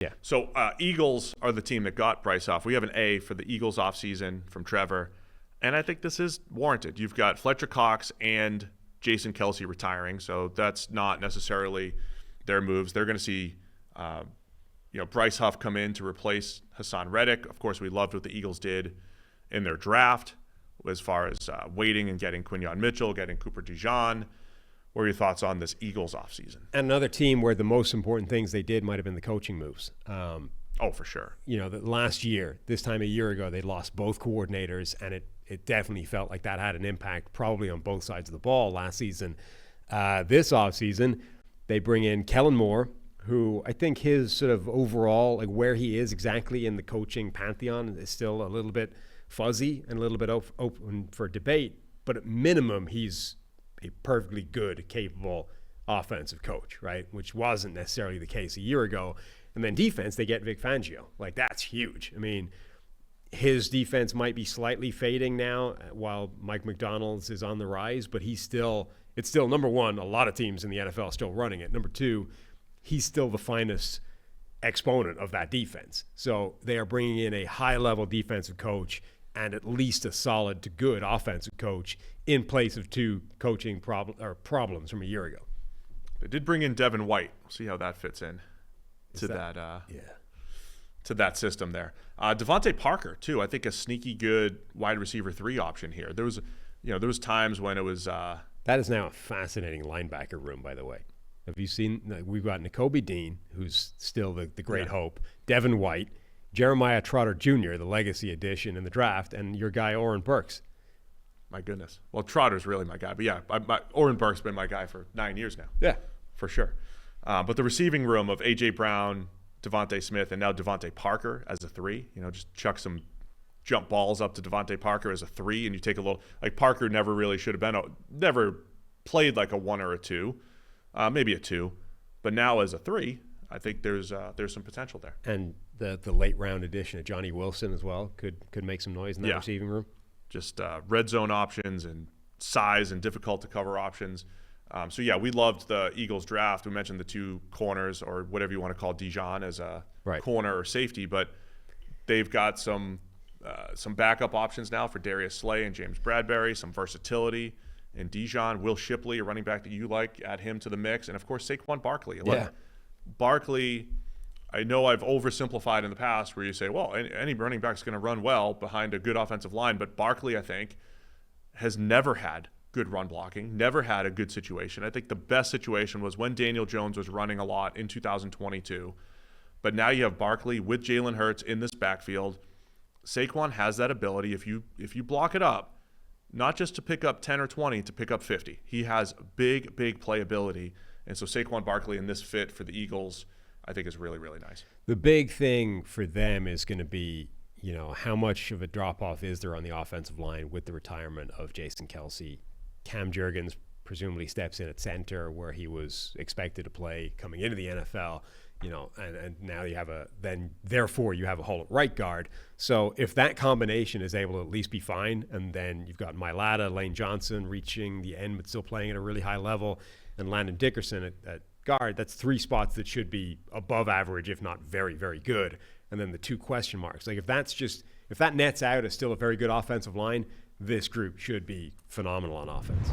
Yeah. So Eagles are the team that got Bryce off. We have an A for the Eagles offseason from Trevor, and I think this is warranted. You've got Fletcher Cox and Jason Kelce retiring, so that's not necessarily their moves. They're going to see Bryce Huff come in to replace Hassan Reddick. Of course, we loved what the Eagles did in their draft as far as waiting and getting Quinyon Mitchell, getting Cooper DeJean. What are your thoughts on this Eagles offseason? And another team where the most important things they did might have been the coaching moves. Oh, for sure. The last year, this time a year ago, they lost both coordinators, and it definitely felt like that had an impact probably on both sides of the ball last season. This offseason, they bring in Kellen Moore, who I think his sort of overall, like where he is exactly in the coaching pantheon is still a little bit fuzzy and a little bit open for debate. But at minimum, he's a perfectly good, capable offensive coach, right? Which wasn't necessarily the case a year ago. And then defense, they get Vic Fangio. Like, that's huge. I mean, his defense might be slightly fading now while Mike McDonald's is on the rise, but it's still, number one, a lot of teams in the NFL are still running it. Number two, he's still the finest exponent of that defense. So they are bringing in a high-level defensive coach and at least a solid to good offensive coach in place of two coaching problems from a year ago. They did bring in Devin White. We'll see how that fits in to that system there. Devontae Parker too. I think a sneaky good wide receiver 3 option here. There was times when it was. That is now a fascinating linebacker room, by the way. Have you seen? We've got Nakobe Dean, who's still the great hope. Devin White. Jeremiah Trotter Jr., the legacy addition in the draft, and your guy Oren Burks. My goodness. Well, Trotter's really my guy. But yeah, Oren Burks has been my guy for 9 years now. Yeah. For sure. But the receiving room of A.J. Brown, Devontae Smith, and now Devontae Parker as a 3, just chuck some jump balls up to Devontae Parker as a 3, and you take a little – like Parker never really should have been – never played like a 1 or a 2, maybe a 2. But now as a 3, I think there's some potential there. And the late round addition of Johnny Wilson as well could make some noise in that receiving room. Just red zone options and size and difficult to cover options. We loved the Eagles draft. We mentioned the 2 corners or whatever you want to call Dijon as a corner or safety, but they've got some backup options now for Darius Slay and James Bradbury, some versatility in Dijon. Will Shipley, a running back that you like, add him to the mix, and of course Saquon Barkley. Barkley, I know I've oversimplified in the past where you say, well, any running back's going to run well behind a good offensive line, but Barkley, I think, has never had good run blocking, never had a good situation. I think the best situation was when Daniel Jones was running a lot in 2022. But now you have Barkley with Jalen Hurts in this backfield. Saquon has that ability, if you block it up, not just to pick up 10 or 20, to pick up 50. He has big playability. And so Saquon Barkley in this fit for the Eagles, I think is really, really nice. The big thing for them is going to be, how much of a drop-off is there on the offensive line with the retirement of Jason Kelce. Cam Jurgens presumably steps in at center where he was expected to play coming into the NFL, and now you have therefore you have a hole at right guard. So if that combination is able to at least be fine, and then you've got Mailata, Lane Johnson reaching the end but still playing at a really high level, and Landon Dickerson at guard, that's 3 spots that should be above average, if not very, very good. And then the 2 question marks. Like if that nets out as still a very good offensive line, this group should be phenomenal on offense.